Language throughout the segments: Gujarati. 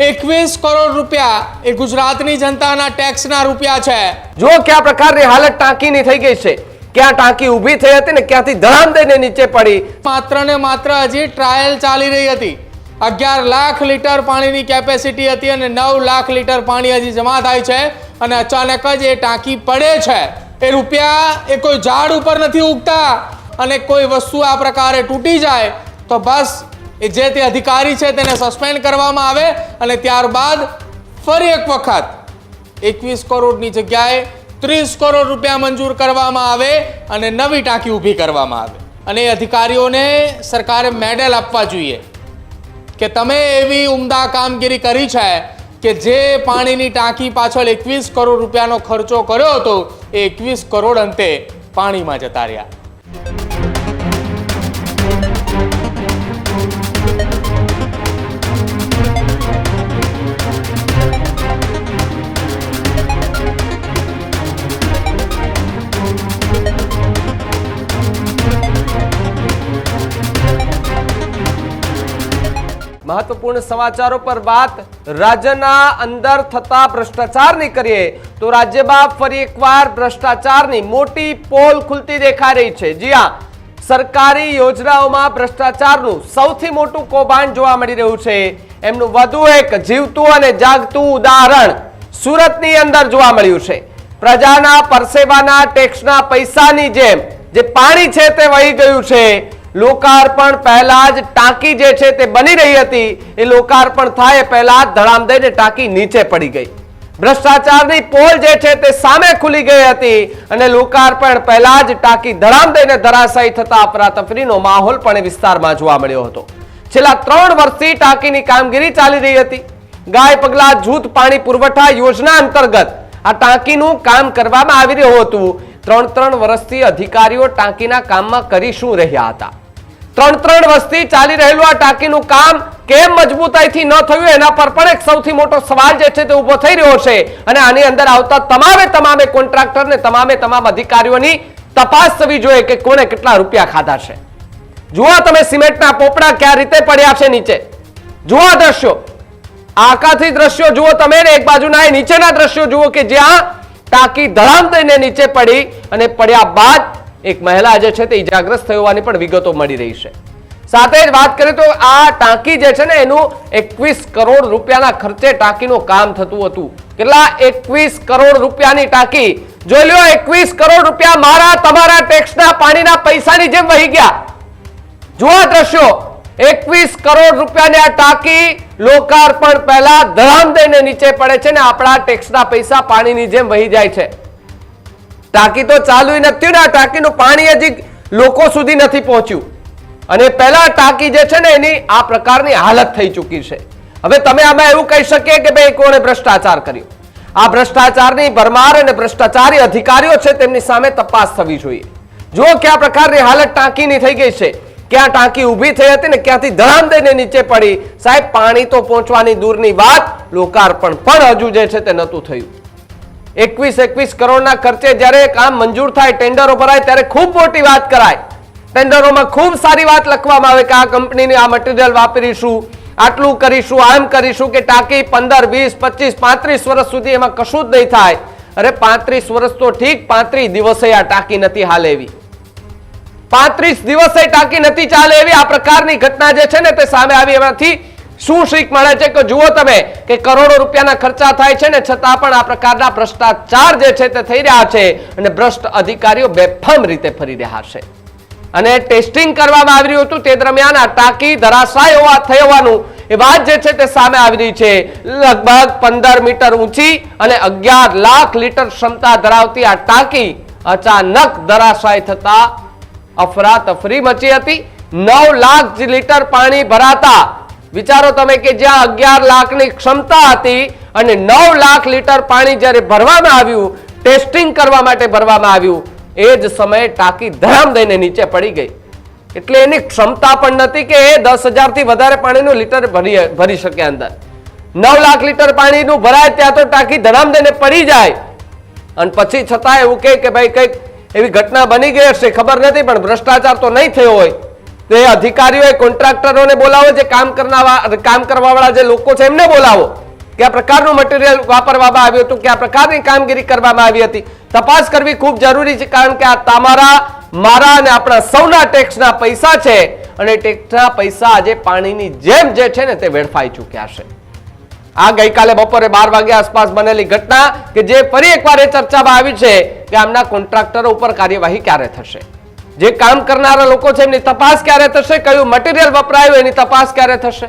21 કરોડ રૂપિયા એ ગુજરાતની જનતાના ટેક્સના રૂપિયા છે। જો કયા પ્રકારની હાલત ટાંકીની થઈ ગઈ છે, ક્યાં ટાંકી ઊભી થઈ હતી ને ક્યાંથી ધડામ દઈને નીચે પડી। માત્ર ને માત્ર હજી ટ્રાયલ ચાલી રહી હતી। 11 લાખ લીટર પાણીની કેપેસિટી હતી અને 9 લાખ લીટર પાણી હજી જમા થાય છે અને અચાનક જ એ ટાંકી પડે છે। એ રૂપિયા એ કોઈ ઝાડ ઉપર નથી ઉગતા અને કોઈ વસ્તુ આ પ્રકારે તૂટી જાય તો બસ એ જે તે અધિકારી છે તેને સસ્પેન્ડ કરવામાં આવે અને ત્યારબાદ ફરી એક વખત 21 કરોડની જગ્યાએ 30 કરોડ રૂપિયા મંજૂર કરવામાં આવે અને નવી ટાંકી ઊભી કરવામાં આવે અને એ અધિકારીઓને સરકારે મેડલ આપવા જોઈએ કે તમે એવી ઉમદા કામગીરી કરી છે કે જે પાણીની ટાંકી પાછળ 21 કરોડ રૂપિયાનો ખર્ચો કર્યો હતો એ 21 કરોડ અંતે પાણીમાં જતા રહ્યા। महत्वपूर्ण समाचारों पर बात राज्यना अंदर थता भ्रष्टाचारनी करिए तो राज्य में फरी एकवार भ्रष्टाचारनी मोटी पोल खुलती देखाई रही है। जी हाँ, सरकारी योजनाओं भ्रष्टाचारનું સૌથી મોટું કૌભાંડ જોવા મળી રહ્યું છે। એમનું વધુ એક જીવતું અને જાગતું ઉદાહરણ સુરતની અંદર જોવા મળ્યું છે। પ્રજાના પરસેવાના ટેક્સના પૈસાની જેમ જે પાણી છે તે વહી ગયું છે। लोकार्पण पहला ज टांकी जे छे ते बनी रही हती, ए लोकार्पण थाय पहला धड़ाम दईने टांकी नीचे पड़ी गई। भ्रष्टाचारनी पोल जे छे ते सामे खुली गई हती अने लोकार्पण पहला ज टांकी धड़ाम दईने धराशायी थता अफरातफरीनो माहोल पण विस्तारमां जोवा मळ्यो हतो। छेल्ला 3 वर्षथी टांकीनी कामगीरी चाली रही हती। गाय पगला जूथ पाणी पुरवठा योजना अंतर्गत आ टांकीनुं काम करवामां आवी रह्युं हतुं। 3 वर्षथी अधिकारीओ टांकीना काममां करी शुं रह्या हता? 3 वर्षथी चाली रहेલું આ ટાંકીનું કામ કેમ મજબૂતાઈથી ન થયું એના પર પણ એક સૌથી મોટો સવાલ જે છે તે ઊભો થઈ રહ્યો છે અને આની અંદર આવતા તમામે કોન્ટ્રાક્ટર ને તમામ અધિકારીઓની તપાસ થવી જોઈએ કે કોણે કેટલા રૂપિયા ખાધા છે। જુઓ તમે સિમેન્ટના પોપડા કયા રીતે પડ્યા છે નીચે। જુઓ દ્રશ્યો, આકાશી દ્રશ્યો જુઓ તમે ને એક બાજુના નીચેના દ્રશ્યો જુઓ કે જ્યાં ટાંકી ધડામ દઈને નીચે પડી અને પડ્યા બાદ एक महिला जे छे ते इजाग्रस्त थई होवानी पण विगतो मळी रही छे। साथे ज वात करीए तो आ टांकी जे छे ने एनु 21 करोड़ रूपियाना खर्चे टांकीनुं काम थतुं हतुं। केटला 21 करोड़ रूपियानी टांकी जोई ल्यो। 21 करोड़ रूपिया मारा तमारा टेक्सना पाणीना पैसानी जेम वही गया। जुओ दृश्यो, 21 करोड़ रूपियानी आ टांकी लोकार्पण पहला धड़ाम दईने नीचे पड़े छे ने आपणा टेक्सना पैसा पाणीनी जेम वही जाय छे। टांकी तो चालू नहीं, टांकीનું पाणी हजी लोको सुधी नहीं पहुंच्યું અને પહેલા टांकी जे छे ने एनी आ प्रकारनी हालत थई चूकी छे। हवे तमे आमां एवुं कही शकीए के भाई कोणे भ्रष्टाचार कर्यो? आ भ्रष्टाचारनी भरमार अने भ्रष्टाचारी अधिकारीओ छे तेमनी सामे तपास थवी जोईए। जो क्या प्रकारनी हालत टांकीनी थई गई छे, क्या टांकी ऊभी थई हती ने क्यांथी धड़ाम दईने नीचे पड़ी। साहेब, पाणी तो पहोंचवानी दूरनी वात, लोकार्पण पण हजू जे छे ते नहोतुं थयुं। 21 करोड़ना खर्चे જ્યારે કામ મંજૂર થાય, ટેન્ડરો ભરાય ત્યારે ખૂબ મોટી વાત કરાય। ટેન્ડરોમાં ખૂબ સારી વાત લખવામાં આવે કે આ કંપનીને આ મટીરીયલ વાપરીશું, આટલું કરીશું, આમ કરીશું કે ટાંકી 15, 20, 25, 35 વર્ષ સુધી એમાં કશું જ નહીં થાય। અરે 35 વર્ષ તો ઠીક, 35 દિવસે આ ટાંકી નથી હાલે એવી। 35 દિવસે ટાંકી નથી ચાલે એવી આ પ્રકારની ઘટના જે છે ને તે સામે આવી। એમાંથી શું શીખ મળે છે કે જુઓ તમે કે કરોડો રૂપિયાના ખર્ચા થાય છે ને છતાં પણ આ પ્રકારના ભ્રષ્ટાચાર જે છે તે થઈ રહ્યા છે અને ભ્રષ્ટ અધિકારીઓ બેફામ રીતે ફરી રહ્યા છે। અને ટેસ્ટિંગ કરવામાં આવી રહ્યું હતું તે દરમિયાન આ ટાંકી ધરાશાય થઈ હોવાનું એ વાત જે છે તે સામે આવી રહી છે। લગભગ 15 મીટર ઊંચી અને 11 લાખ લીટર ક્ષમતા ધરાવતી આ ટાંકી અચાનક ધરાશાય થતા અફરાતફરી મચી હતી। 9 લાખ લીટર પાણી ભરાતા विचारो तमे के ज्यां 11 लाखनी क्षमता हती अने 9 लाख लीटर पाणी ज्यारे भरवामां आव्युं, टेस्टिंग करवा माटे भरवामां आव्युं, ए ज समये टांकी धड़ाम दईने नीचे पड़ी गई। एटले एनी क्षमता पण नथी के 10,000 थी वधारे पाणीनुं लीटर भरी शके अंदर। 9 लाख लीटर पाणीनुं भराय त्यां तो टांकी धड़ाम दईने पड़ी जाय अने पछी छतांय एवुं कहे के भाई कंईक एवी घटना बनी गई हशे, खबर नथी पण भ्रष्टाचार तो नहीं थयो होय। તો એ અધિકારીઓએ કોન્ટ્રાક્ટરોને બોલાવો, જે કામ કરવાવાળા જે લોકો છે એમને બોલાવો કે આ પ્રકારનું મટીરિયલ વાપરવામાં આવ્યું હતું, કે આ પ્રકારની કામગીરી કરવામાં આવી હતી. તપાસ કરવી ખૂબ જરૂરી છે, કારણ કે આ તમારા, મારા અને આપણા સૌના ટેક્સના પૈસા છે અને ટેક્સના પૈસા આજે પાણીની જેમ જે છે ને તે વેડફાઈ ચૂક્યા છે. આ ગઈકાલે બપોરે 12 વાગ્યા આસપાસ બનેલી ઘટના કે જે ફરી એકવાર એ ચર્ચામાં આવી છે કે આમના કોન્ટ્રાક્ટરો ઉપર કાર્યવાહી ક્યારે થશે, જે કામ કરનારા લોકો છે એમની તપાસ ક્યારે થશે, કયું મટીરિયલ વપરાયું એની તપાસ ક્યારે થશે.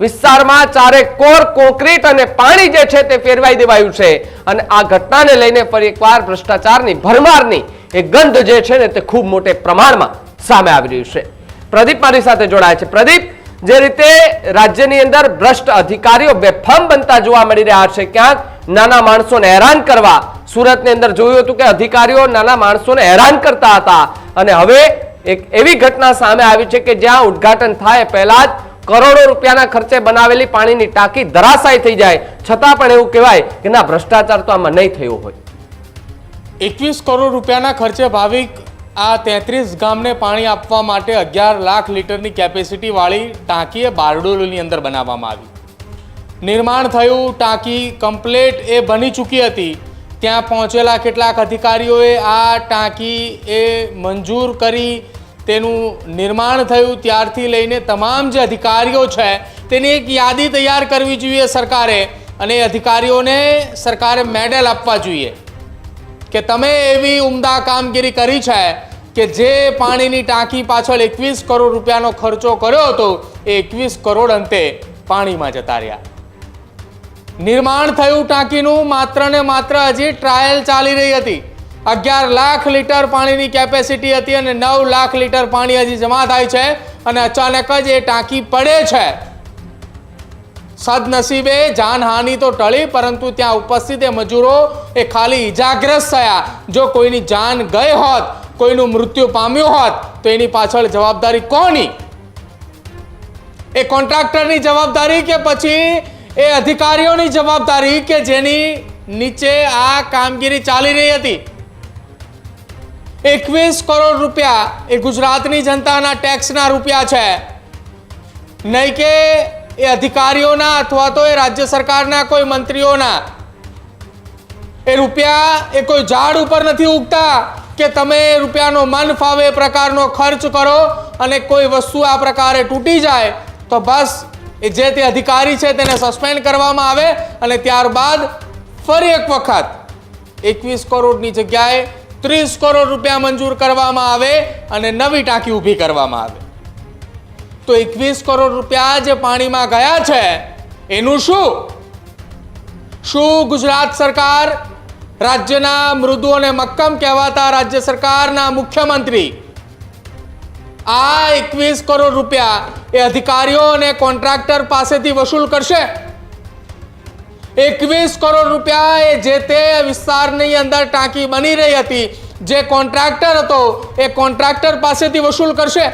વિસ્તારમાં ચારે કોર કોન્ક્રીટ અને પાણી જે છે તે ફેરવાઈ દેવાયું છે અને આ ઘટનાને લઈને ફરી એકવાર ભ્રષ્ટાચારની ભરમારની એ ગંધ જે છે ને તે ખૂબ મોટે પ્રમાણમાં સામે આવી રહ્યું છે. પ્રદીપ મારી સાથે જોડાય છે. પ્રદીપ, જે રીતે રાજ્યની અંદર ભ્રષ્ટ અધિકારીઓ બેફામ બનતા જોવા મળી રહ્યા છે, ક્યાંક નાના માણસોને હેરાન કરવા, સુરતની અંદર જોયું હતું કે અધિકારીઓ નાના માણસોને હેરાન કરતા હતા અને હવે એક એવી ઘટના સામે આવી છે કે જ્યાં ઉદ્ઘાટન થાય પહેલા જ કરોડો રૂપિયાના ખર્ચે બનાવેલી પાણીની ટાંકી ધરાશાયી થઈ જાય, છતાં પણ એવું કહેવાય કે ના, ભ્રષ્ટાચાર તો આમાં નહીં થયો હોય. 21 કરોડ રૂપિયાના ખર્ચે ભાવિક આ 33 ગામને પાણી આપવા માટે 11 લાખ લીટરની કેપેસિટી વાળી ટાંકી એ બારડોલીની અંદર બનાવવામાં આવી. નિર્માણ થયું, ટાંકી કમ્પ્લીટ એ બની ચૂકી હતી. ત્યાં પહોંચેલા કેટલાક અધિકારીઓએ આ ટાંકી એ મંજૂર કરી, તેનું નિર્માણ થયું. ત્યારથી લઈને તમામ જે અધિકારીઓ છે તેની એક યાદી તૈયાર કરવી જોઈએ સરકારે, અને એ અધિકારીઓને સરકારે મેડલ આપવા જોઈએ કે તમે એવી ઉમદા કામગીરી કરી છે કે જે પાણીની ટાંકી પાછળ 21 કરોડ રૂપિયાનો ખર્ચો કર્યો હતો એ 21 કરોડ અંતે પાણીમાં જતા રહ્યા. નિર્માણ થયું ટાંકીનું, માત્ર ને માત્ર હજી ટ્રાયલ ચાલી રહી હતી. 11 લાખ લીટર પાણીની કેપેસિટી હતી અને 9 લાખ લીટર પાણી હજી જમા થાય છે અને અચાનક જ એ ટાંકી પડે છે. સદનસીબે જાનહાનિ તો ટળી, પરંતુ ત્યાં ઉપસ્થિત એ મજૂરો એ ખાલી ઈજાગ્રસ્ત થયા. જો કોઈની જાન ગઈ હોત, કોઈનું મૃત્યુ પામ્યું હોત તો એની પાછળ જવાબદારી કોની? એ કોન્ટ્રાક્ટરની જવાબદારી કે પછી એ અધિકારીઓની જવાબદારી કે જેની નીચે આ કામગીરી ચાલી રહી હતી? 21 કરોડ રૂપિયા એ ગુજરાતની જનતાના ટેક્સના રૂપિયા છે, નહીં કે એ અધિકારીઓના અથવા તો એ રાજ્ય સરકારના કોઈ મંત્રીઓના. એ રૂપિયા એ કોઈ ઝાડ ઉપર નથી ઉગતા કે તમે રૂપિયાનો મન ફાવે પ્રકારનો ખર્ચ કરો અને કોઈ વસ્તુ આ પ્રકારે તૂટી જાય તો બસ એ જે તે અધિકારી છે તેને સસ્પેન્ડ કરવામાં આવે અને ત્યારબાદ ફરી એક વખત 21 કરોડની જગ્યાએ 30 કરોડ રૂપિયા મંજૂર કરવામાં આવે અને નવી ટાંકી ઊભી કરવામાં આવે. તો 21 કરોડ રૂપિયા જે પાણીમાં ગયા છે એનું શું ગુજરાત સરકાર, રાજ્યના મૃદુ અને મક્કમ કહેવાતા રાજ્ય સરકારના મુખ્યમંત્રી આ 21 કરોડ રૂપિયા એ અધિકારીઓ અને કોન્ટ્રાક્ટર પાસેથી વસૂલ કરશે? 21 કરોડ રૂપિયા એ જે તે વિસ્તારની અંદર ટાંકી બની રહી હતી, જે કોન્ટ્રાક્ટર હતો એ કોન્ટ્રાક્ટર પાસેથી વસૂલ કરશે?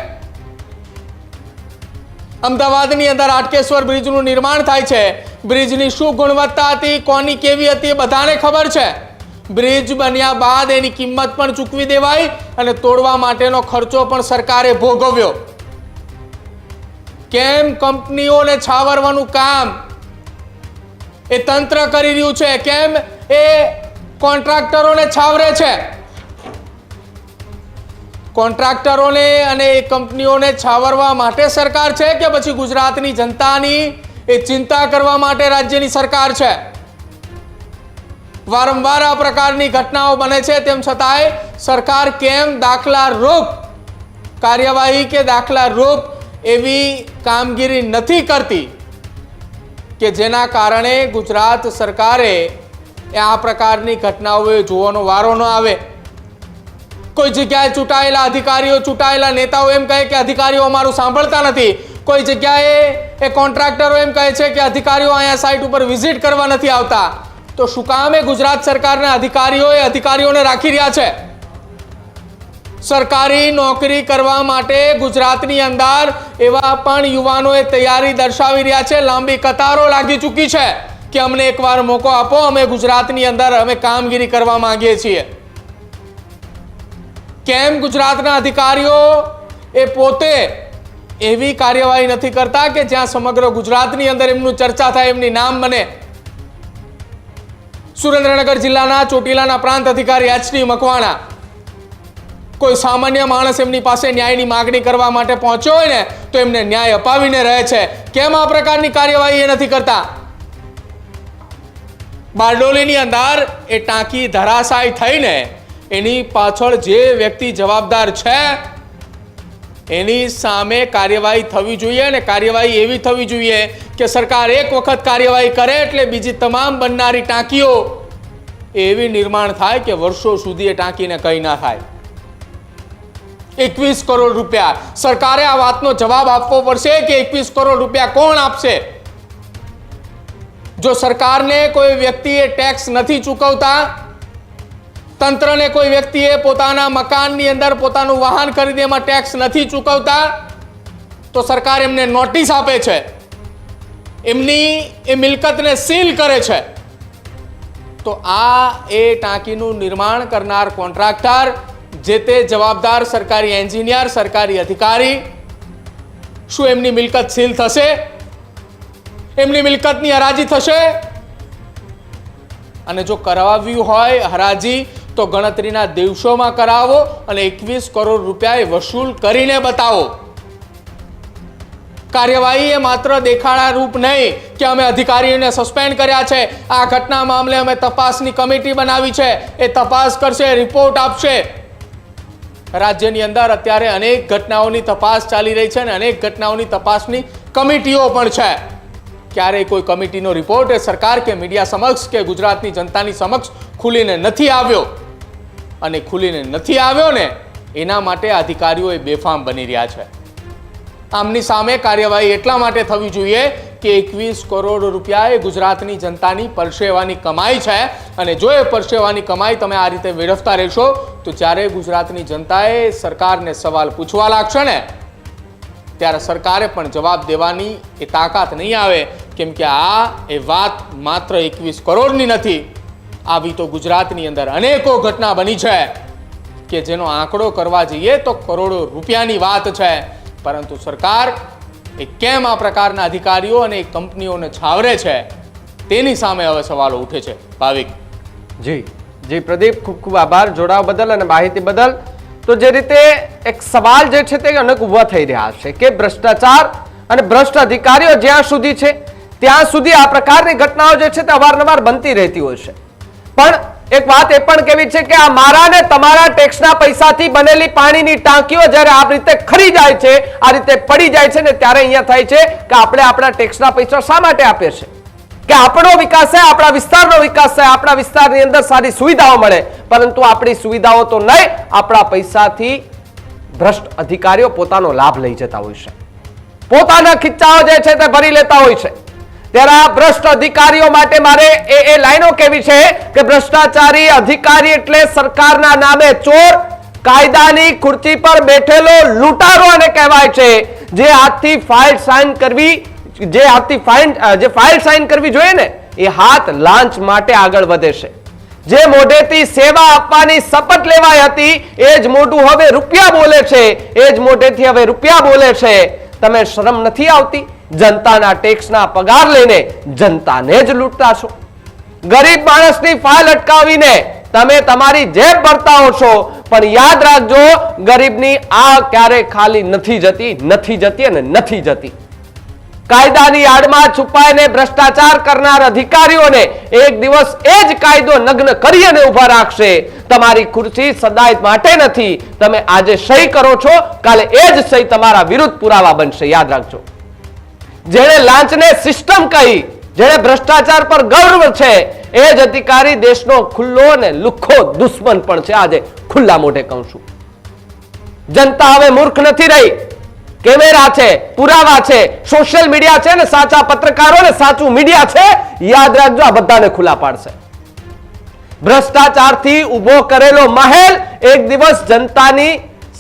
અમદાવાદની અંદર હાટકેશ્વર બ્રિજનું નિર્માણ થાય છે. બ્રિજની શું ગુણવત્તા હતી, કોની કેવી હતી એ બધાને ખબર છે. બ્રિજ બન્યા બાદ એની કિંમત પણ ચૂકવી દેવાઈ અને તોડવા માટેનો ખર્ચો પણ સરકારે ભોગવ્યો. કેમ કંપનીઓને છાવરવાનું કામ એ તંત્ર કરી રહ્યું છે? કેમ એ કોન્ટ્રાક્ટરોને છાવરે છે? કોન્ટ્રાક્ટરોને અને એ કંપનીઓને છાવરવા માટે સરકાર છે કે પછી ગુજરાતની જનતાની એ ચિંતા કરવા માટે રાજ્યની સરકાર છે? વારંવાર આ પ્રકારની ઘટનાઓ બને છે, તેમ છતાંય સરકાર કેમ દાખલા રૂપ કાર્યવાહી કે દાખલા રૂપ એવી કામગીરી નથી કરતી કે જેના કારણે ગુજરાત સરકારે આ પ્રકારની ઘટનાઓ જોવાનો વારો ન આવે? કોઈ જગ્યાએ ચૂંટાયેલા અધિકારીઓ, ચૂંટાયેલા નેતાઓ એમ કહે કે અધિકારીઓ અમારું સાંભળતા નથી. કોઈ જગ્યાએ એ કોન્ટ્રાક્ટરો એમ કહે છે કે અધિકારીઓ અહીંયા સાઇટ ઉપર વિઝિટ કરવા નથી આવતા. તો શું કામ એ ગુજરાત સરકારના અધિકારીઓને રાખી રહ્યા છે? સરકારી નોકરી કરવા માટે ગુજરાતની અંદર એવા પણ યુવાનોએ તૈયારી દર્શાવી રહ્યા છે. લાંબી કતારો લાગી ચૂકી છે કે અમને એકવાર મોકો આપો, અમે ગુજરાતની અંદર અમે કામગીરી કરવા માંગીએ છીએ. કેમ ગુજરાતના અધિકારીઓ એ પોતે એવી કાર્યવાહી નથી કરતા કે જ્યાં સમગ્ર ગુજરાતની અંદર એમનું ચર્ચા થાય, એમની નામ બને. સુરેન્દ્રનગર જિલ્લાના ચોટીલાના પ્રાંત અધિકારી એચડી મકવાણા, કોઈ સામાન્ય માણસ એમની પાસે ન્યાયની માગણી કરવા માટે પહોંચ્યો હોય ને તો એમને ન્યાય અપાવીને રહે છે. કેમ આ પ્રકારની કાર્યવાહી એ નથી કરતા? બારડોલીની અંદર એ ટાંકી ધરાશાયી થઈને એની પાછળ જે વ્યક્તિ જવાબદાર છે એની સામે કાર્યવાહી થવી જોઈએ, અને કાર્યવાહી એવી થવી જોઈએ કે સરકાર એક વખત કાર્યવાહી કરે એટલે બીજી તમામ બનનારી ટાંકીઓ એવી નિર્માણ થાય કે વર્ષો સુધી એ ટાંકીને કંઈ ના થાય. 21 કરોડ રૂપિયા સરકારે આ વાતનો જવાબ આપવો પડશે કે 21 કરોડ રૂપિયા કોણ આપશે? જો સરકારને કોઈ વ્યક્તિએ ટેક્સ નથી ચૂકવતા, તંત્રને કોઈ વ્યક્તિએ પોતાના મકાનની અંદર પોતાનું વાહન ખરીદી એમાં ટેક્સ નથી ચૂકવતા, તો સરકાર એમને નોટિસ આપે છે, એમની એ મિલકતને સીલ કરે છે. તો આ એ ટાંકીનું નિર્માણ કરનાર કોન્ટ્રાક્ટર, જે તે જવાબદાર સરકારી એન્જિનિયર, સરકારી અધિકારી, શું એમની મિલકત સીલ થશે? એમની મિલકતની હરાજી થશે? અને જો કરાવ્યું હોય હરાજી તો ગણતરીના દિવસોમાં કરાવો અને 21 કરોડ રૂપિયા એ વસૂલ કરીને બતાવો. કાર્યવાહી એ માત્ર દેખાડા રૂપ નહીં કે અમે અધિકારીઓને સસ્પેન્ડ કર્યા છે, આ ઘટના મામલે અમે તપાસની કમિટી બનાવી છે, એ તપાસ કરશે, રિપોર્ટ આપશે. રાજ્યની અંદર અત્યારે અનેક ઘટનાઓની તપાસ ચાલી રહી છે અને અનેક ઘટનાઓની તપાસની કમિટીઓ પણ છે. ક્યારેય કોઈ કમિટીનો રિપોર્ટ એ સરકાર કે મીડિયા સમક્ષ કે ગુજરાતની જનતાની સમક્ષ ખુલીને નથી આવ્યો, અને ખુલીને નથી આવ્યો ને એના માટે અધિકારીઓ એ બેફામ બની રહ્યા છે. આમની સામે કાર્યવાહી એટલા માટે થવી જોઈએ કે 21 કરોડ રૂપિયા એ ગુજરાતની જનતાની પરસેવાની કમાઈ છે, અને જો એ પરસેવાની કમાઈ તમે આ રીતે વેડફતા રહેશો તો જ્યારે ગુજરાતની જનતાએ સરકારને સવાલ પૂછવા લાગશે ને ત્યારે સરકારે પણ જવાબ દેવાની એ તાકાત નહીં આવે. કેમ કે આ એ વાત માત્ર 21 કરોડની નથી, આવી તો ગુજરાતની અંદર અનેકો ઘટના બની છે કે જેનો આંકડો કરવા જઈએ તો કરોડો રૂપિયાની વાત છે. પરંતુ સરકાર એ કેમ આ પ્રકારના અધિકારીઓ અને કંપનીઓને છાવરે છે તેની સામે હવે સવાલો ઉઠે છે. ભાવિક જી પ્રદીપ, ખૂબ ખૂબ આભાર જોડાવા બદલ અને માહિતી બદલ. તો જે રીતે એક સવાલ જે છે તે અનેક ઉભા થઈ રહ્યા છે કે ભ્રષ્ટાચાર અને ભ્રષ્ટ અધિકારીઓ જ્યાં સુધી છે ત્યાં સુધી આ પ્રકારની ઘટનાઓ જે છે તે અવારનવાર બનતી રહેતી હોય છે. પણ એક વાત એ પણ કેવી છે કે આ મારા ને તમારા ટેક્સના પૈસાથી બનેલી પાણીની ટાંકીઓ જ્યારે આ રીતે ખરી જાય છે, આ રીતે પડી જાય છે ને ત્યારે અહીંયા થાય છે કે આપણે આપણા ટેક્સના પૈસા શા માટે આપીએ છીએ? કે આપણો વિકાસ થાય, આપણા વિસ્તારનો વિકાસ થાય, આપણા વિસ્તારની અંદર સારી સુવિધાઓ મળે, પરંતુ આપણી સુવિધાઓ તો નહીં, આપણા પૈસાથી ભ્રષ્ટ અધિકારીઓ પોતાનો લાભ લઈ જતા હોય છે, પોતાના ખીચાઓ જે છે તે ભરી લેતા હોય છે. ત્યારે આ ભ્રષ્ટ અધિકારીઓ માટે મારે એ લાઈનો કેવી છે કે ભ્રષ્ટાચારી અધિકારી એટલે સરકારના નામે ચોર, કાયદાની ખુરચી પર બેઠેલો લૂંટારો અને કહેવાય છે, જે હાથથી ફાઇલ સાઇન કરવી ફાઇલ સાઇન કરવી જોઈએ ને એ હાથ લાંચ માટે આગળ વધે છે. જે મોઢેથી સેવા આપવાની શપથ લેવાઈ હતી એ જ મોઢું હવે રૂપિયા બોલે છે, એ જ મોઢેથી હવે રૂપિયા બોલે છે. તમે શરમ નથી આવતી? જનતાના ટેક્સના પગાર લઈને જનતાને જ લૂંટતા છો. ગરીબ માણસની ફાઇલ અટકાવીને તમે તમારી જેબ ભરતા હો છો, પણ યાદ રાખજો ગરીબની આ ક્યારે ખાલી નથી જતી અને નથી જતી. કાયદાની આડમાં છુપાઈને ભ્રષ્ટાચાર કરનાર અધિકારીઓને એક દિવસ એ જ કાયદો નગ્ન કરી અને ઉભા રાખશે. તમારી ખુરશી સદાય માટે નથી. તમે આજે સહી કરો છો, કાલે એ જ સહી તમારા વિરુદ્ધ પુરાવા બનશે. યાદ રાખજો. જેણે લાંચને સિસ્ટમ કહી, જેણે ભ્રષ્ટાચાર પર ગર્વ છે, એ જ અધિકારી દેશનો ખુલ્લો અને લુખ્ખો દુશ્મન પણ છે. આજે ખુલ્લા મોઢે કહું છું. જનતા હવે મૂર્ખ નથી રહી. કેમેરા છે, પુરાવા છે, સોશિયલ મીડિયા છે ને સાચા પત્રકારો ને સાચું મીડિયા છે. યાદ રાખજો, આ બધાને ખુલ્લા પાડશે. ભ્રષ્ટાચારથી ઉભો કરેલો મહેલ એક દિવસ જનતાની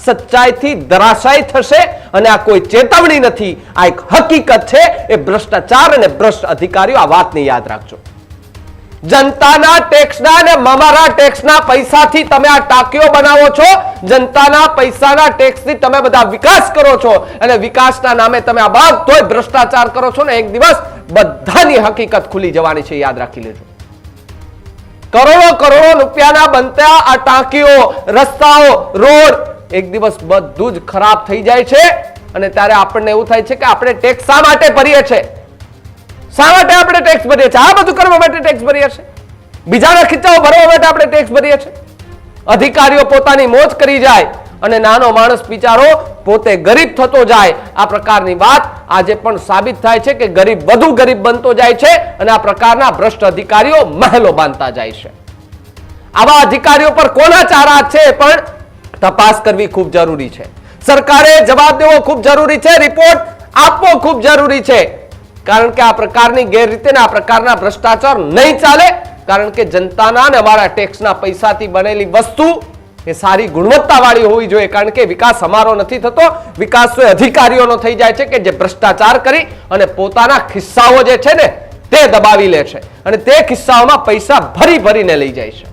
સચ્ચાઈથી ધરાશાયી થશે, અને આ કોઈ ચેતવણી નથી, આ એક હકીકત છે. એ ભ્રષ્ટાચાર અને ભ્રષ્ટ અધિકારીઓ આ વાતને યાદ રાખજો. જનતાના ટેક્સના અને અમારા ટેક્સના પૈસાથી તમે આ ટાંકીઓ બનાવો છો, જનતાના પૈસાના ટેક્સથી તમે બધા વિકાસ કરો છો અને વિકાસના નામે તમે આ બધો ભ્રષ્ટાચાર કરો છો ને એક દિવસ બધાની હકીકત ખુલી જવાની છે, યાદ રાખી લેજો. કરોડો રૂપિયાના બનતા આ ટાંકીઓ, રસ્તાઓ, રોડ એક દિવસ બધું જ ખરાબ થઈ જાય છે અને ત્યારે આપણને એવું થાય છે કે આપણે ટેક્સ શા માટે ભરીએ છીએ, શા માટે આપણે ટેક્સ ભરીએ છીએ? આ બધું કરવા માટે ટેક્સ ભરીએ છીએ, બીજાના ખીચાઓ ભરવા માટે આપણે ટેક્સ ભરીએ છીએ. અધિકારીઓ પોતાની મોજ કરી જાય અને નાનો માણસ બિચારો પોતે ગરીબ થતો જાય. આ પ્રકારની વાત આજે પણ સાબિત થાય છે કે ગરીબ વધુ ગરીબ બનતો જાય છે અને આ પ્રકારના ભ્રષ્ટ અધિકારીઓ મહેલો બાંધતા જાય છે. આવા અધિકારીઓ પર કોના ચારા છે પણ તપાસ કરવી ખૂબ જરૂરી છે. સરકારે જવાબ દેવો ખૂબ જરૂરી છે, રિપોર્ટ આપવો ખૂબ જરૂરી છે, કારણ કે આ પ્રકારની ગેરરીતિ આ પ્રકારના ભ્રષ્ટાચાર નહીં ચાલે. કારણ કે જનતાના અને અમારા ટેક્સના પૈસાથી બનેલી વસ્તુ એ સારી ગુણવત્તા વાળી હોવી જોઈએ. કારણ કે વિકાસ અમારો નથી થતો, વિકાસ તો અધિકારીઓનો થઈ જાય છે કે જે ભ્રષ્ટાચાર કરી અને પોતાના ખિસ્સાઓ જે છે ને તે દબાવી લે છે અને તે ખિસ્સાઓમાં પૈસા ભરીને લઈ જાય છે.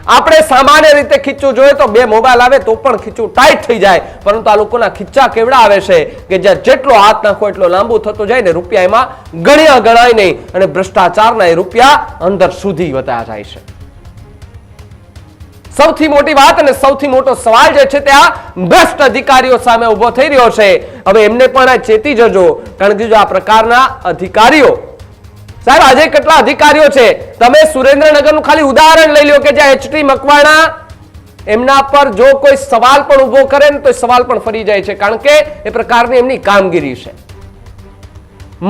આપણે સામાન્ય રીતે ખીચું જોઈએ તો 2 મોબાઈલ આવે તો પણ ખીચું ટાઈટ થઈ જાય, પરંતુ આ લોકોના ખીચા કેવડા આવે છે કે જ્યાં જેટલો હાથ નાખો એટલો લાંબુ થતો જાય ને રૂપિયા એમાં ગણાય નહીં અને ભ્રષ્ટાચારના એ રૂપિયા અંદર સુધી વધતા જાય છે. સૌથી મોટી વાત અને સૌથી મોટો સવાલ જે છે તે આ ભ્રષ્ટ અધિકારીઓ સામે ઉભો થઈ રહ્યો છે. હવે એમને પણ આ ચેતી જજો, કારણ કે જો આ પ્રકારના અધિકારીઓ, સાહેબ આજે કેટલા અધિકારીઓ છે, તમે સુરેન્દ્રનગરનું ખાલી ઉદાહરણ લઈ લો કે જ્યાં એચટી મકવાણા એમના પર જો કોઈ સવાલ પણ ઉભો કરે ને તો સવાલ પણ ફરી જાય છે, કારણ કે એ પ્રકારની એમની કામગીરી છે.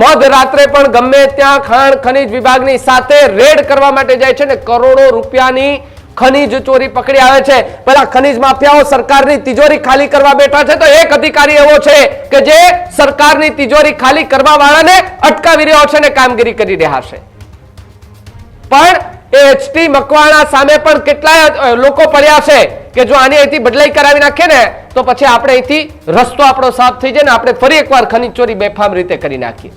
મધરાત્રે પણ ગમે ત્યાં ખાણ ખનીજ વિભાગની સાથે રેડ કરવા માટે જાય છે ને કરોડો રૂપિયાની ખનીજ ચોરી પકડી આવે છે. પેલા ખનીજ માફિયાઓ સરકારની તિજોરી ખાલી કરવા બેઠા છે તો એક અધિકારી એવો છે કે જે સરકારની તિજોરી ખાલી કરવા વાળાને અટકાવી રહ્યો છે ને કામગીરી કરી રહ્યા છે. પણ એચટી મકવાણા સામે પણ કેટલાય લોકો પડ્યા છે કે જો આની અહીંથી બદલાઈ કરાવી નાખીએ ને તો પછી આપણે અહીંથી રસ્તો આપણો સાફ થઈ જાય ને આપણે ફરી એકવાર ખનીજ ચોરી બેફામ રીતે કરી નાખીએ.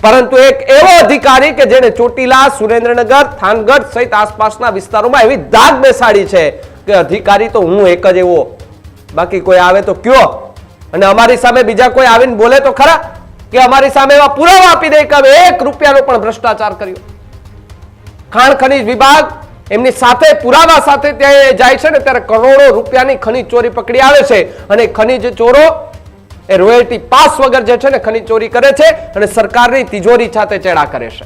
પરંતુ એક એવો અધિકારી કે જેને ચોટીલા, સુરેન્દ્રનગર, થાનગઢ સહિત આસપાસના વિસ્તારોમાં એવી દાગ બેસાડી છે કે અધિકારી તો હું એક જ એવો, બાકી કોઈ આવે તો કયો અને અમારી સામે બીજા કોઈ આવીને બોલે તો ખરા કે અમારી સામે એવા પુરાવા આપી દે કે હવે 1 રૂપિયાનો પણ ભ્રષ્ટાચાર કર્યો. ખાણ ખનીજ વિભાગ એમની સાથે પુરાવા સાથે ત્યાં જાય છે ને ત્યારે કરોડો રૂપિયાની ખનીજ ચોરી પકડી આવે છે અને ખનીજ ચોરો એ રોયલ્ટી પાસ વગર જે છે ને ખનીજ ચોરી કરે છે અને સરકારની તિજોરી સાથે ચેડા કરે છે.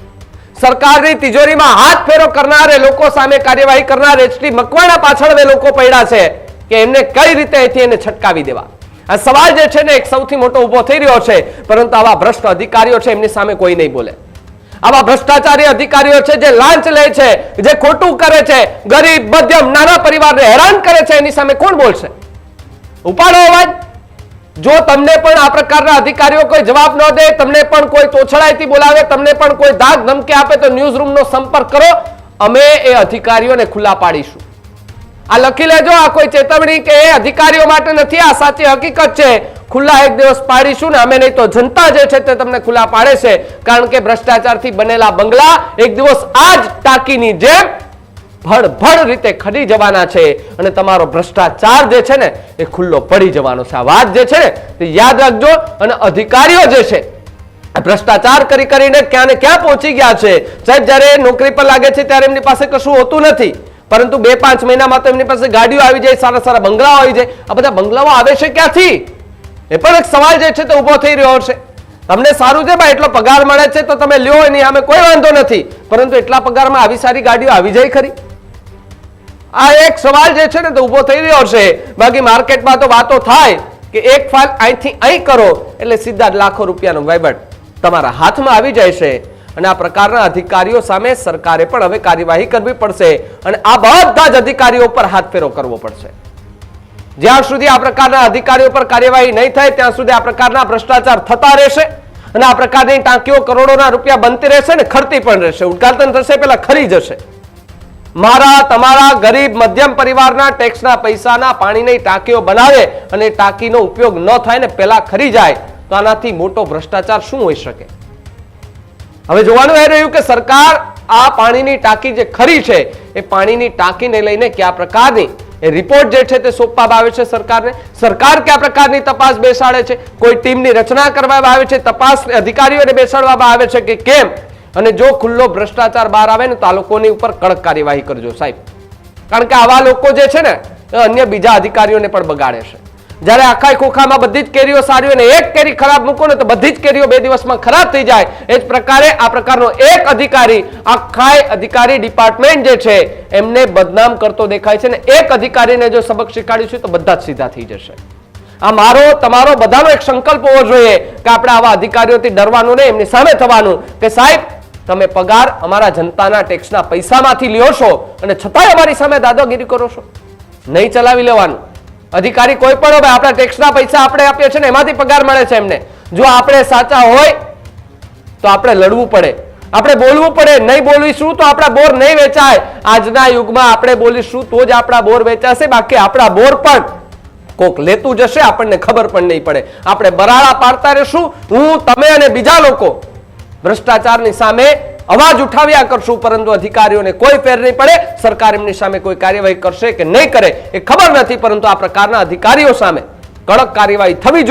સરકારની તિજોરીમાં હાથ ફેરો કરનારે લોકો સામે કાર્યવાહી કરનાર એચટી મકવાણા પાછળ લોકો પડ્યા છે કે એમને કઈ રીતે અહીંથી એને છટકાવી દેવા. આ સવાલ જે છે ને એક સૌથી મોટો ઉભો થઈ રહ્યો છે, પરંતુ આવા ભ્રષ્ટ અધિકારીઓ છે એમની સામે કોઈ નહીં બોલે. આવા ભ્રષ્ટાચારી અધિકારીઓ છે જે લાંચ લે છે, જે ખોટું કરે છે, ગરીબ, મધ્યમ, નાના પરિવારને હેરાન કરે છે, એની સામે કોણ બોલશે? ઉપાડો અવાજ. જો તમને પણ આ પ્રકારના અધિકારીઓ કોઈ જવાબ ન દે, તમને પણ કોઈ તોછડાઈથી બોલાવે, તમને પણ કોઈ ધાક ધમકી આપે તો ન્યૂઝ રૂમનો સંપર્ક કરો, અમે એ અધિકારીઓને ખુલ્લા પાડીશું. આ લખી લેજો, આ કોઈ ચેતવણી કે એ અધિકારીઓ માટે નથી, આ સાચી હકીકત છે. ખુલ્લા એક દિવસ પાડીશું ને અમે, નહીં તો જનતા જે છે તે તમને ખુલ્લા પાડે છે. કારણ કે ભ્રષ્ટાચારથી બનેલા બંગલા એક દિવસ આ જ ટાંકીની જેમ ભડભડ રીતે ખરી જવાના છે અને તમારો ભ્રષ્ટાચાર જે છે ને એ ખુલ્લો પડી જવાનો છે. આ વાત જે છે ને તે યાદ રાખજો. અને અધિકારીઓ જે છે ભ્રષ્ટાચાર કરીને ક્યાં ને ક્યાં પહોંચી ગયા છે. સાહેબ જ્યારે નોકરી પર લાગે છે ત્યારે એમની પાસે કશું હોતું નથી, પરંતુ 2-5 મહિનામાં તો એમની પાસે ગાડીઓ આવી જાય, સારા સારા બંગલાઓ આવી જાય. આ બધા બંગલાઓ આવે છે ક્યાંથી? એ પણ એક સવાલ જે છે તે ઉભો થઈ રહ્યો છે. તમને સારું છે ભાઈ, એટલો પગાર મળે છે તો તમે લ્યો એની સામે કોઈ વાંધો નથી, પરંતુ એટલા પગારમાં આવી સારી ગાડીઓ આવી જાય ખરી? આ એક સવાલ જે છે ને તો ઉભો થઈ રહ્યો છે. બાકી માર્કેટમાં તો વાતો થાય કે એક ફાઇલ અહીંથી અહીં કરો એટલે સીધા જ લાખો રૂપિયાનો વહીવટ તમારા હાથમાં આવી જાય છે. અને આ પ્રકારના અધિકારીઓ સામે સરકારે પણ હવે કાર્યવાહી કરવી પડશે અને આ બધા જ અધિકારીઓ પર હાથ ફેરો કરવો પડશે. જ્યાં સુધી આ પ્રકારના અધિકારીઓ પર કાર્યવાહી નહીં થાય ત્યાં સુધી આ પ્રકારના ભ્રષ્ટાચાર થતા રહેશે અને આ પ્રકારની ટાંકીઓ કરોડોના રૂપિયા બનતી રહેશે ને ખરતી પણ રહેશે. ઉદ્ઘાટન થશે પેલા ખરી જશે. મારા તમારા ગરીબ મધ્યમ પરિવારના ટેક્સના પૈસાના પાણીની ટાંકીઓ બનાવે અને ટાંકીનો ઉપયોગ ન થાય ને પેલા ખરી જાય તો આનાથી મોટો ભ્રષ્ટાચાર શું હોઈ શકે? હવે જોવાનું એ રહ્યું કે સરકાર આ પાણીની ટાંકી જે ખરી છે એ પાણીની ટાંકીને લઈને કયા પ્રકારની એ રિપોર્ટ જે છે તે સોંપવામાં આવે છે સરકારને, સરકાર કયા પ્રકારની તપાસ બેસાડે છે, કોઈ ટીમની રચના કરવામાં આવે છે, તપાસ અધિકારીઓને બેસાડવામાં આવે છે કે કેમ, અને જો ખુલ્લો ભ્રષ્ટાચાર બહાર આવે ને તો આ લોકોની ઉપર કડક કાર્યવાહી કરજો સાહેબ, કારણ કે આવા લોકો જે છે ને એ અન્ય બીજા અધિકારીઓને પણ બગાડે છે. જ્યારે આખા ખોખામાં બધી જ કેરીઓ સારી હોય ને એક કેરી ખરાબ મૂકો ને તો બધી જ કેરીઓ 2 દિવસમાં ખરાબ થઈ જાય. એ જ પ્રકારે આ પ્રકારનો એક અધિકારી આખા અધિકારી ડિપાર્ટમેન્ટ જે છે એમને બદનામ કરતો દેખાય છે, ને એક અધિકારીને જો સબક શીખવાડીશું તો બધા જ સીધા થઈ જશે. આ મારો તમારો બધાનો એક સંકલ્પ હોવો જોઈએ કે આપણે આવા અધિકારીઓથી ડરવાનું નહીં, એમની સામે થવાનું કે સાહેબ તમે પગાર અમારા જનતાના ટેક્સના પૈસામાંથી લ્યો છો અને છતાંય અમારી સામે દાદાગીરી કરો છો. નહીં ચલાવી લેવાનું. અધિકારી કોઈ પણ હોય, આપણા ટેક્સના પૈસા આપણે આપીએ છીએ ને એમાંથી પગાર મળે છે એમને. જો આપણે સાચા હોય તો આપણે લડવું પડે, આપણે બોલવું પડે. નહીં બોલીશું તો આપણા બોર નહીં વેચાય. આજના યુગમાં આપણે બોલીશું તો જ આપણા બોર વેચાશે, બાકી આપણા બોર પણ કોક લેતું જશે, આપણને ખબર પણ નહીં પડે. આપણે બરાડા પાડતા રહીશું, હું, તમે અને બીજા લોકો ભ્રષ્ટાચારની સામે અવાજ ઉઠાવ્યા કરશું, પરંતુ અધિકારીઓને કોઈ ફેર નહીં પડે. સરકાર એમની સામે કોઈ કાર્યવાહી કરશે કે નહીં કરે એ ખબર નથી, પરંતુ આ પ્રકારના અધિકારીઓ સામે કડક કાર્યવાહી થવી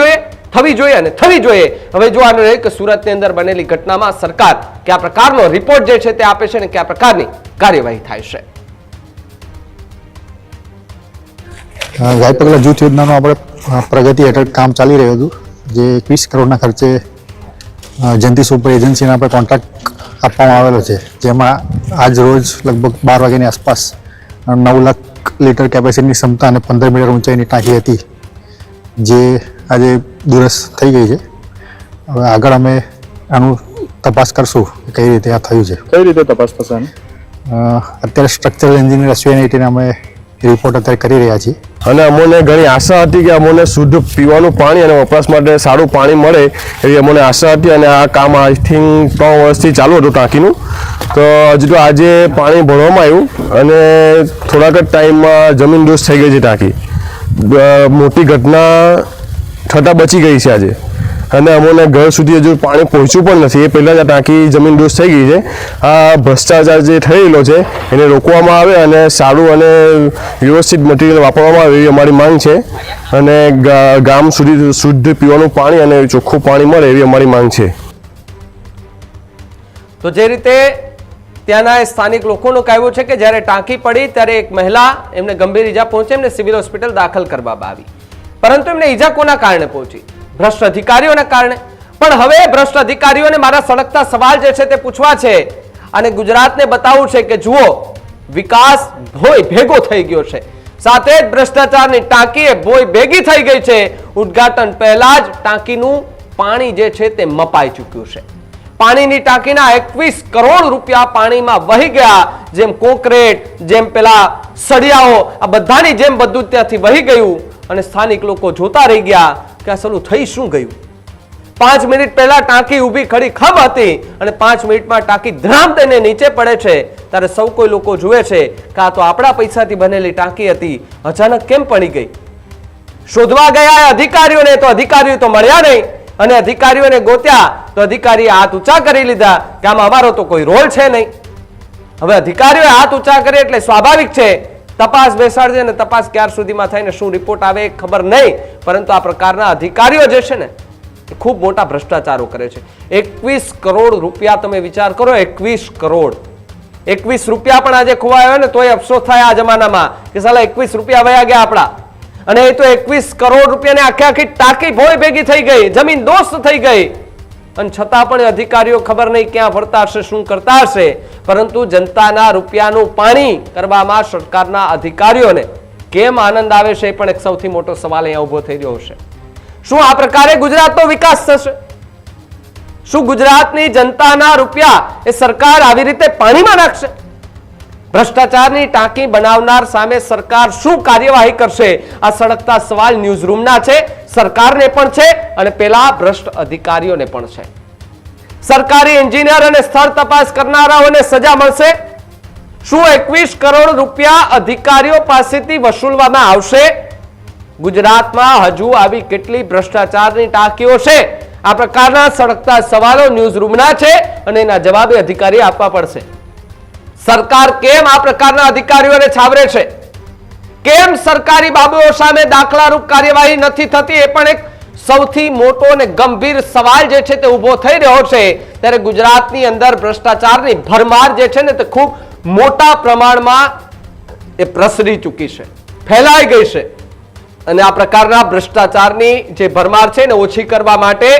જોઈએ અને થવી જોઈએ. હવે જોવાનું રહે કે સુરતની અંદર બનેલી ઘટનામાં સરકાર કયા પ્રકારનો રિપોર્ટ જે છે તે આપે છે અને કયા પ્રકારની કાર્યવાહી થાય છે. ગાય પગલા જૂથ યોજનાનું આપણે પ્રગતિ હેઠળ કામ ચાલી રહ્યું હતું, જે 21 કરોડના ખર્ચે જયંતિ સુપર એજન્સીને આપણે કોન્ટ્રાક્ટ આપવામાં આવેલો છે, જેમાં આજ રોજ લગભગ 12 વાગ્યાની આસપાસ 9 લાખ લીટર કેપેસિટીની ક્ષમતા અને 15 મીટર ઊંચાઈની ટાંકી હતી, જે આજે દુરસ્ત થઈ ગઈ છે. હવે આગળ અમે આનું તપાસ કરશું કે કઈ રીતે આ થયું છે. કઈ રીતે તપાસ થશે? અત્યારે સ્ટ્રક્ચરલ એન્જિનિયર એસયુઆઈટીને અમે રિપોર્ટ અત્યારે કરી રહ્યા છીએ. અને અમને ઘણી આશા હતી કે અમને શુદ્ધ પીવાનું પાણી અને વપરાશ માટે સારું પાણી મળે એવી અમને આશા હતી. અને આ કામ આઈ થિંક 3 વર્ષથી ચાલુ હતું ટાંકીનું. તો હજુ તો આજે પાણી ભરવામાં આવ્યું અને થોડાક જ ટાઈમમાં જમીન દોષ થઈ ગઈ છે ટાંકી. મોટી ઘટના થતાં બચી ગઈ છે આજે, અને અમને ઘર સુધી હજુ પાણી પહોંચ્યું પણ નથી. એ પહેલાં જ આ ટાંકી જમીન દોષ થઈ ગઈ છે. આ ભ્રષ્ટાચાર જે થયેલો છે એને રોકવામાં આવે અને સારું અને વ્યવસ્થિત મટીરિયલ વાપરવામાં આવે એવી અમારી માંગ છે. અને ગામ સુધી શુદ્ધ પીવાનું પાણી અને ચોખ્ખું પાણી મળે એવી અમારી માંગ છે. તો જે રીતે ત્યાંના સ્થાનિક લોકોનું કહેવું છે કે જ્યારે ટાંકી પડી ત્યારે એક મહિલા, એમને ગંભીર ઈજા પહોંચી, એમને સિવિલ હોસ્પિટલ દાખલ કરવામાં આવી, પરંતુ એમને ઈજા કોના કારણે પહોંચી? ભ્રષ્ટ અધિકારીઓના કારણે. પણ હવે ભ્રષ્ટ અધિકારીઓને મારા સળગતા સવાલ જે છે તે પૂછવા છે અને ગુજરાતને બતાવવું છે કે જુઓ, વિકાસ ભોય ભેગો થઈ ગયો છે, સાથે જ ભ્રષ્ટાચારની ટાંકી એ ભોય ભેગી થઈ ગઈ છે. ઉદ્ઘાટન પહેલા જ ટાંકીનું પાણી જે છે તે મપાઈ ચૂક્યું છે. પાણીની ટાંકીના 21 કરોડ રૂપિયા પાણીમાં વહી ગયા. જેમ કોન્ક્રીટ, જેમ પેલા સળિયાઓ, આ બધાની જેમ બધું ત્યાંથી વહી ગયું અને સ્થાનિક લોકો જોતા રહી ગયા કે આ સલું થઈ શું ગયું. 5 મિનિટ પહેલા ટાંકી ઊભી ખડી ખમ હતી અને 5 મિનિટમાં ટાંકી ધરામ તેને નીચે પડે છે. ત્યારે સૌ કોઈ લોકો જુએ છે કે આ તો આપણા પૈસાથી બનેલી ટાંકી હતી, અચાનક કેમ પડી ગઈ. શોધવા ગયા અધિકારીઓને, તો અધિકારીઓ તો મળ્યા નહીં, અને અધિકારીઓને ગોત્યા તો અધિકારીએ હાથ ઊંચા કરી લીધા કે આમાં અમારો તો કોઈ રોલ છે નહીં. હવે અધિકારીઓએ હાથ ઊંચા કરે એટલે સ્વાભાવિક છે તપાસ બેસાડશે, અને તપાસ ક્યાર સુધીમાં થઈને શું રિપોર્ટ આવે એ ખબર નહીં, પરંતુ આ પ્રકારના અધિકારીઓ જે છે ને એ ખૂબ મોટા ભ્રષ્ટાચારો કરે છે. 21 કરોડ રૂપિયા તમે વિચાર કરો, 21 કરોડ, 21 રૂપિયા પણ આજે ખોવાયો ને તોય અફસોસ થાય આ જમાનામાં કે સાલા 21 રૂપિયા વયા ગયા આપણા. અને એ તો 21 કરોડ રૂપિયાને આખી આખી ટાંકી ભોય ભેગી થઈ ગઈ, જમીન દોસ્ત થઈ ગઈ, અને છતાં પણ અધિકારીઓ ખબર નહીં ક્યાં ફરતા હશે, શું કરતા હશે. પરંતુ જનતાના રૂપિયાનું પાણી કરવામાં સરકારના અધિકારીઓને કેમ આનંદ આવે છે એ પણ એક સૌથી મોટો સવાલ અહીંયા ઉભો થઈ રહ્યો છે. શું આ પ્રકારે ગુજરાતનો વિકાસ થશે? શું ગુજરાતની જનતાના રૂપિયા એ સરકાર આવી રીતે પાણીમાં નાખશે? ભ્રષ્ટાચારની ટાંકી બનાવનાર સામે સરકાર શું કાર્યવાહી કરશે? આ સળગતા સવાલ ન્યૂઝરૂમના છે, સરકારને પણ છે અને પેલા ભ્રષ્ટ અધિકારીઓને પણ છે. સરકારી એન્જિનિયર અને સ્થળ તપાસ કરનારાઓને સજા મળશે? શું 21 કરોડ રૂપિયા અધિકારીઓ પાસેથી વસૂલવામાં આવશે? ગુજરાતમાં હજુ આવી કેટલી ભ્રષ્ટાચારની ટાંકીઓ છે આ પ્રકારના સળગતા સવાલો ન્યૂઝ રૂમના છે અને એના જવાબે અધિકારી આપવા પડશે. સરકાર કેમ આ પ્રકારના અધિકારીઓને છાવરે છે? કેમ સરકારી બાબુઓ સામે દાખલારૂપ કાર્યવાહી નથી થતી? એ પણ એક સૌથી મોટો અને ગંભીર સવાલ જે છે તે ઊભો થઈ રહ્યો છે. ત્યારે ગુજરાતની અંદર ભ્રષ્ટાચારની ભરમાર જે છે ને તે ખૂબ મોટા પ્રમાણમાં એ પ્રસરી ચૂકી છે, ફેલાઈ ગઈ છે. અને આ પ્રકારના ભ્રષ્ટાચારની જે ભરમાર છે ને ઓછી કરવા માટે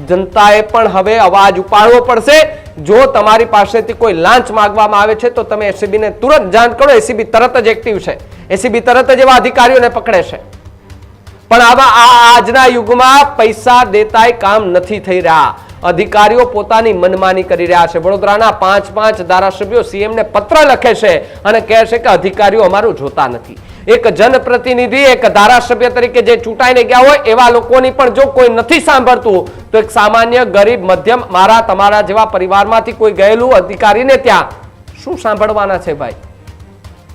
જનતાએ પણ હવે અવાજ ઉપાડવો પડશે. જો તમારી પાસેથી કોઈ લાંચ માંગવામાં આવે છે તો તમે એસીબી ને તુરંત જાણ કરો. એસીબી તરત જ એક્ટિવ છે. એસીબી તરત જ એવા અધિકારીઓને પકડે છે. પણ આવા આજના યુગમાં પૈસા દેતાય કામ નથી થઈ રહ્યા. અધિકારીઓ પોતાની મનમાની કરી રહ્યા છે. વડોદરાના 5 ધારાસભ્યો સીએમ ને પત્ર લખે છે અને કહે છે કે અધિકારીઓ અમારું જોતા નથી. એક જનપ્રતિનિધિ, એક ધારાસભ્ય તરીકે જે ચૂંટાઈને ગયા હોય એવા લોકોની પણ જો કોઈ નથી સાંભળતું તો એક સામાન્ય ગરીબ મધ્યમ મારા તમારા જેવા પરિવારમાંથી કોઈ ગયેલું અધિકારીને ત્યાં શું સાંભળવાના છે ભાઈ?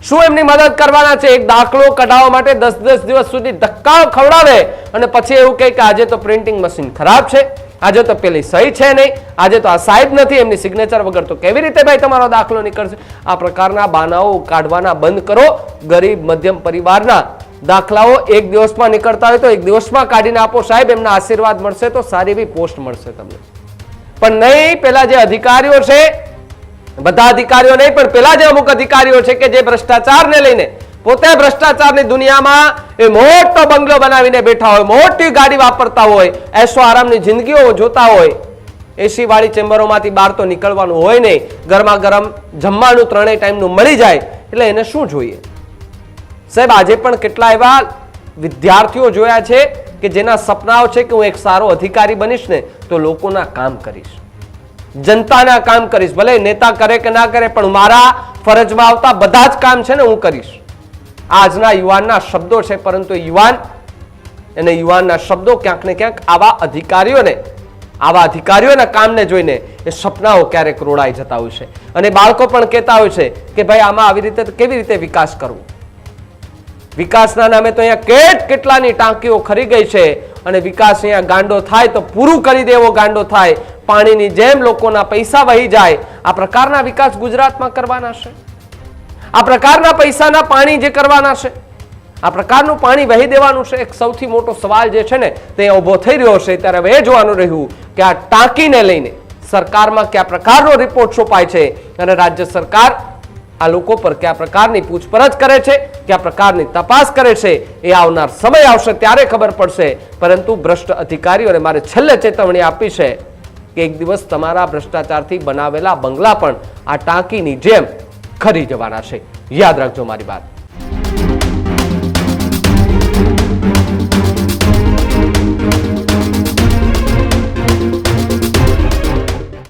શું એમની મદદ કરવાના છે? એક દાખલો કઢાવવા માટે 10 દિવસ સુધી ધક્કા ખવડાવે અને પછી એવું કહે કે આજે તો પ્રિન્ટિંગ મશીન ખરાબ છે, આજે તો પેલી સહી છે નહીં, આજે તો આ સાહેબ નથી, એમની સિગ્નેચર વગર તો કેવી રીતે ભાઈ તમારો દાખલો નીકળશે? આ પ્રકારના બાનાઓ કાઢવાના બંધ કરો. ગરીબ મધ્યમ પરિવારના દાખલાઓ એક દિવસમાં નીકળતા હોય તો એક દિવસમાં કાઢીને આપો સાહેબ. એમના આશીર્વાદ મળશે તો સારી એવી પોસ્ટ મળશે તમને. પણ નહીં, પેલા જે અધિકારીઓ છે, બધા અધિકારીઓ નહીં પણ પેલા જે અમુક અધિકારીઓ છે કે જે ભ્રષ્ટાચારને લઈને પોતે ભ્રષ્ટાચારની દુનિયામાં એ મોટો બંગલો બનાવીને બેઠા હોય, મોટી ગાડી વાપરતા હોય, એસો આરામની જિંદગીઓ જોતા હોય, એસી વાળી ચેમ્બરોમાંથી બહાર તો નીકળવાનું હોય નહીં, ગરમા ગરમ જમવાનું 3 ટાઈમનું મળી જાય, એટલે એને શું જોઈએ? સાહેબ, આજે પણ કેટલા એવા વિદ્યાર્થીઓ જોયા છે કે જેના સપનાઓ છે કે હું એક સારો અધિકારી બનીશ ને તો લોકોના કામ કરીશ, જનતાના કામ કરીશ, ભલે નેતા કરે કે ના કરે પણ મારા ફરજમાં આવતા બધા જ કામ છે ને હું કરીશ. આજના યુવાનના શબ્દો છે, પરંતુ યુવાન અને યુવાનના શબ્દો ક્યાંક ને ક્યાંક આવા અધિકારીઓના કામને જોઈને એ સપનાઓ ક્યારેક રોડાઈ જતા હોય છે. અને બાળકો પણ કહેતા હોય છે કે ભાઈ આમાં આવી રીતે કેવી રીતે વિકાસ કરવો? વિકાસના નામે તો અહીંયા કેટલાની ટાંકીઓ ખરી ગઈ છે અને વિકાસ અહીંયા ગાંડો થાય તો પૂરું કરી દેવો ગાંડો થાય, પાણીની જેમ લોકોના પૈસા વહી જાય. આ પ્રકારના વિકાસ ગુજરાતમાં કરવાના છે? આ પ્રકારના પૈસાના પાણી જે કરવાના છે, આ પ્રકારનું પાણી વહી દેવાનું છે? એક સૌથી મોટો સવાલ જે છે ને તે ઉભો થઈ રહ્યો છે. ત્યારે હવે એ જોવાનું રહ્યું કે આ ટાંકીને લઈને સરકારમાં કયા પ્રકારનો રિપોર્ટ સોંપાય છે અને રાજ્ય સરકાર આ લોકો પર કયા પ્રકારની પૂછપરછ કરે છે, કયા પ્રકારની તપાસ કરે છે, એ આવનાર સમય આવશે ત્યારે ખબર પડશે. પરંતુ ભ્રષ્ટ અધિકારીઓને મારે છેલ્લે ચેતવણી આપી છે કે એક દિવસ તમારા ભ્રષ્ટાચારથી બનાવેલા બંગલા પણ આ ટાંકીની જેમ ખરી જવાના છે. યાદ રાખજો મારી વાત.